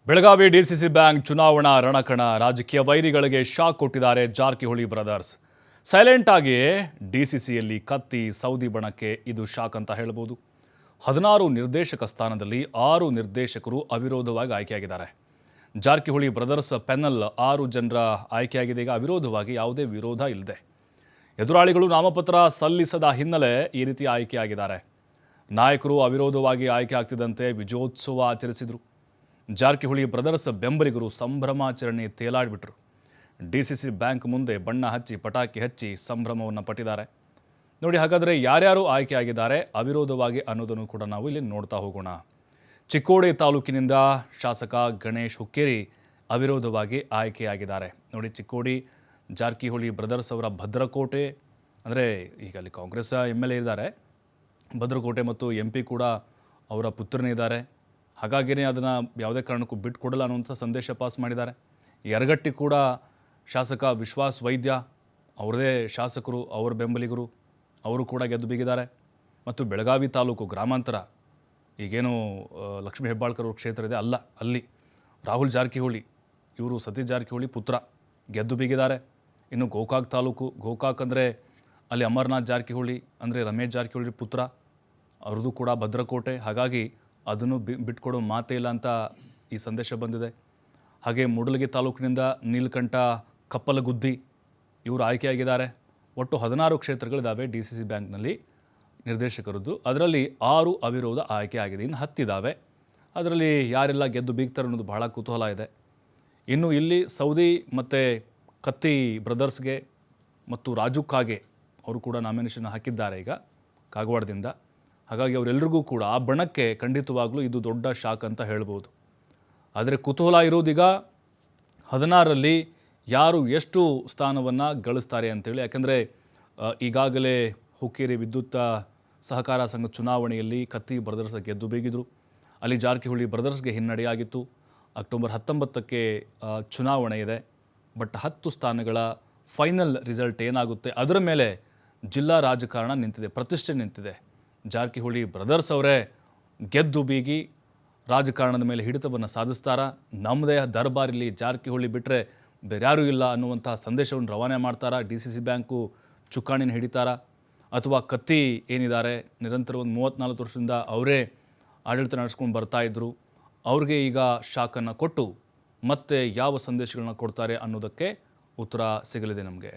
Belagavi DCC bank ಚುನಾವಣಾ ರಣಕಣ ರಾಜಕೀಯ ವೈರಿಗಳಿಗೆ shock ಕೊಟ್ಟಿದ್ದಾರೆ ಜಾರಕಿಹೊಳಿ ಬ್ರದರ್ಸ್. ಸೈಲೆಂಟ್ ಆಗಿಯೇ ಡಿಸಿಸಿಯಲ್ಲಿ ಕತ್ತಿ ಸೌದಿ ಬಣಕ್ಕೆ ಇದು ಶಾಕ್ ಅಂತ ಹೇಳ್ಬೋದು. 16 ನಿರ್ದೇಶಕ ಸ್ಥಾನದಲ್ಲಿ 6 ನಿರ್ದೇಶಕರು ಅವಿರೋಧವಾಗಿ ಆಯ್ಕೆಯಾಗಿದ್ದಾರೆ. ಜಾರಕಿಹೊಳಿ ಬ್ರದರ್ಸ್ ಪೆನಲ್ 6 ಜನರ ಆಯ್ಕೆಯಾಗಿದೆ. ಈಗ ಅವಿರೋಧವಾಗಿ ಯಾವುದೇ ವಿರೋಧ ಇಲ್ಲದೆ ಎದುರಾಳಿಗಳು ನಾಮಪತ್ರ ಸಲ್ಲಿಸದ ಹಿನ್ನೆಲೆ ಈ ರೀತಿ ಆಯ್ಕೆಯಾಗಿದ್ದಾರೆ. ನಾಯಕರು ಅವಿರೋಧವಾಗಿ ಆಯ್ಕೆ ಆಗ್ತಿದ್ದಂತೆ ವಿಜಯೋತ್ಸವ ಆಚರಿಸಿದರು. ಜಾರಕಿಹೊಳಿ ಬ್ರದರ್ಸ್ ಬೆಂಬಲಿಗರು ಸಂಭ್ರಮಾಚರಣೆ ತೇಲಾಡಿಬಿಟ್ರು. ಡಿಸಿಸಿ ಬ್ಯಾಂಕ್ ಮುಂದೆ ಬಣ್ಣ ಹಚ್ಚಿ ಪಟಾಕಿ ಹಚ್ಚಿ ಸಂಭ್ರಮವನ್ನು ಪಟ್ಟಿದ್ದಾರೆ. ನೋಡಿ, ಹಾಗಾದರೆ ಯಾರ್ಯಾರು ಆಯ್ಕೆಯಾಗಿದ್ದಾರೆ ಅವಿರೋಧವಾಗಿ ಅನ್ನೋದನ್ನು ಕೂಡ ನಾವು ಇಲ್ಲಿ ನೋಡ್ತಾ ಹೋಗೋಣ. ಚಿಕ್ಕೋಡಿ ತಾಲೂಕಿನಿಂದ ಶಾಸಕ ಗಣೇಶ್ ಹುಕ್ಕೇರಿ ಅವಿರೋಧವಾಗಿ ಆಯ್ಕೆಯಾಗಿದ್ದಾರೆ. ನೋಡಿ, ಚಿಕ್ಕೋಡಿ ಜಾರಕಿಹೊಳಿ ಬ್ರದರ್ಸ್ ಅವರ ಭದ್ರಕೋಟೆ, ಅಂದರೆ ಈಗ ಅಲ್ಲಿ ಕಾಂಗ್ರೆಸ್ MLA ಇದ್ದಾರೆ. ಭದ್ರಕೋಟೆ ಮತ್ತು MP ಕೂಡ ಅವರ ಪುತ್ರನೇ ಇದ್ದಾರೆ. ಹಾಗಾಗಿಯೇ ಅದನ್ನು ಯಾವುದೇ ಕಾರಣಕ್ಕೂ ಬಿಟ್ಟುಕೊಡಲ್ಲ ಅನ್ನುವಂಥ ಸಂದೇಶ ಪಾಸ್ ಮಾಡಿದ್ದಾರೆ. ಯರಗಟ್ಟಿ ಕೂಡ ಶಾಸಕ ವಿಶ್ವಾಸ್ ವೈದ್ಯ ಅವರದೇ ಶಾಸಕರು, ಅವರ ಬೆಂಬಲಿಗರು, ಅವರು ಕೂಡ ಗೆದ್ದು ಬೀಗಿದ್ದಾರೆ. ಮತ್ತು ಬೆಳಗಾವಿ ತಾಲೂಕು ಗ್ರಾಮಾಂತರ, ಈಗೇನು ಲಕ್ಷ್ಮೀ ಹೆಬ್ಬಾಳ್ಕರ್ ಅವ್ರ ಕ್ಷೇತ್ರ ಇದೆ ಅಲ್ಲಿ ರಾಹುಲ್ ಜಾರಕಿಹೊಳಿ, ಇವರು ಸತೀಶ್ ಜಾರಕಿಹೊಳಿ ಪುತ್ರ, ಗೆದ್ದು ಬೀಗಿದ್ದಾರೆ. ಇನ್ನು ಗೋಕಾಕ್ ತಾಲೂಕು, ಗೋಕಾಕ್ ಅಂದರೆ ಅಲ್ಲಿ ಅಮರನಾಥ್ ಜಾರಕಿಹೊಳಿ ಅಂದರೆ ರಮೇಶ್ ಜಾರಕಿಹೊಳಿ ಪುತ್ರ, ಅವ್ರದ್ದು ಕೂಡ ಭದ್ರಕೋಟೆ. ಹಾಗಾಗಿ ಅದನ್ನು ಬಿಟ್ಕೊಡೋ ಮಾತೇ ಇಲ್ಲ ಅಂತ ಈ ಸಂದೇಶ ಬಂದಿದೆ. ಹಾಗೆ ಮೂಡಲಗಿ ತಾಲೂಕಿನಿಂದ ನೀಲಕಂಠ ಕಪ್ಪಲಗುದ್ದಿ ಇವರು ಆಯ್ಕೆಯಾಗಿದ್ದಾರೆ. ಒಟ್ಟು 16 ಕ್ಷೇತ್ರಗಳಿದ್ದಾವೆ DCC ಬ್ಯಾಂಕ್ನಲ್ಲಿ ನಿರ್ದೇಶಕರದ್ದು. ಅದರಲ್ಲಿ 6 ಅವಿರೋಧ ಆಯ್ಕೆ ಆಗಿದೆ. ಇನ್ನು 10 ಇದ್ದಾವೆ. ಅದರಲ್ಲಿ ಯಾರೆಲ್ಲ ಗೆದ್ದು ಬೀಗ್ತಾರೆ ಅನ್ನೋದು ಬಹಳ ಕುತೂಹಲ ಇದೆ. ಇನ್ನು ಇಲ್ಲಿ ಸೌದಿ ಮತ್ತು ಕತ್ತಿ ಬ್ರದರ್ಸ್ಗೆ ಮತ್ತು ರಾಜು ಕಾಗೆ ಅವರು ಕೂಡ ನಾಮಿನೇಷನ್ ಹಾಕಿದ್ದಾರೆ ಈಗ ಕಾಗವಾಡದಿಂದ. ಹಾಗಾಗಿ ಅವರೆಲ್ಲರಿಗೂ ಕೂಡ ಆ ಬಣಕ್ಕೆ ಖಂಡಿತವಾಗ್ಲೂ ಇದು ದೊಡ್ಡ ಶಾಕ್ ಅಂತ ಹೇಳ್ಬೋದು. ಆದರೆ ಕುತೂಹಲ ಇರೋದೀಗ 16ರಲ್ಲಿ ಯಾರು ಎಷ್ಟು ಸ್ಥಾನವನ್ನು ಗಳಿಸ್ತಾರೆ ಅಂತೇಳಿ. ಯಾಕೆಂದರೆ ಈಗಾಗಲೇ ಹುಕ್ಕೇರಿ ವಿದ್ಯುತ್ ಸಹಕಾರ ಸಂಘ ಚುನಾವಣೆಯಲ್ಲಿ ಕತ್ತಿ ಬ್ರದರ್ಸ್ ಗೆದ್ದು ಬೀಗಿದ್ರು. ಅಲ್ಲಿ ಜಾರಕಿಹೊಳಿ ಬ್ರದರ್ಸ್ಗೆ ಹಿನ್ನಡೆಯಾಗಿತ್ತು. ಅಕ್ಟೋಬರ್ 19ಕ್ಕೆ ಚುನಾವಣೆ ಇದೆ. ಬಟ್ 10 ಸ್ಥಾನಗಳ ಫೈನಲ್ ರಿಸಲ್ಟ್ ಏನಾಗುತ್ತೆ ಅದರ ಮೇಲೆ ಜಿಲ್ಲಾ ರಾಜಕಾರಣ ನಿಂತಿದೆ, ಪ್ರತಿಷ್ಠೆ ನಿಂತಿದೆ. ಜಾರಕಿಹೊಳಿ ಬ್ರದರ್ಸ್ ಅವರೇ ಗೆದ್ದು ಬೀಗಿ ರಾಜಕಾರಣದ ಮೇಲೆ ಹಿಡಿತವನ್ನು ಸಾಧಿಸ್ತಾರಾ, ನಮ್ಮದೇ ದರ್ಬಾರಿಲಿ ಜಾರಕಿಹೊಳಿ ಬಿಟ್ಟರೆ ಬೇರ್ಯಾರೂ ಇಲ್ಲ ಅನ್ನುವಂಥ ಸಂದೇಶವನ್ನು ರವಾನೆ ಮಾಡ್ತಾರಾ, DCC ಬ್ಯಾಂಕು ಚುಕ್ಕಾಣಿನ ಹಿಡಿತಾರಾ, ಅಥವಾ ಕತ್ತಿ ಏನಿದ್ದಾರೆ ನಿರಂತರ ಒಂದು 34 ವರ್ಷದಿಂದ ಅವರೇ ಆಡಳಿತ ನಡೆಸ್ಕೊಂಡು ಬರ್ತಾಯಿದ್ರು, ಅವ್ರಿಗೆ ಈಗ ಶಾಕನ್ನು ಕೊಟ್ಟು ಮತ್ತೆ ಯಾವ ಸಂದೇಶಗಳನ್ನ ಕೊಡ್ತಾರೆ ಅನ್ನೋದಕ್ಕೆ ಉತ್ತರ ಸಿಗಲಿದೆ ನಮಗೆ.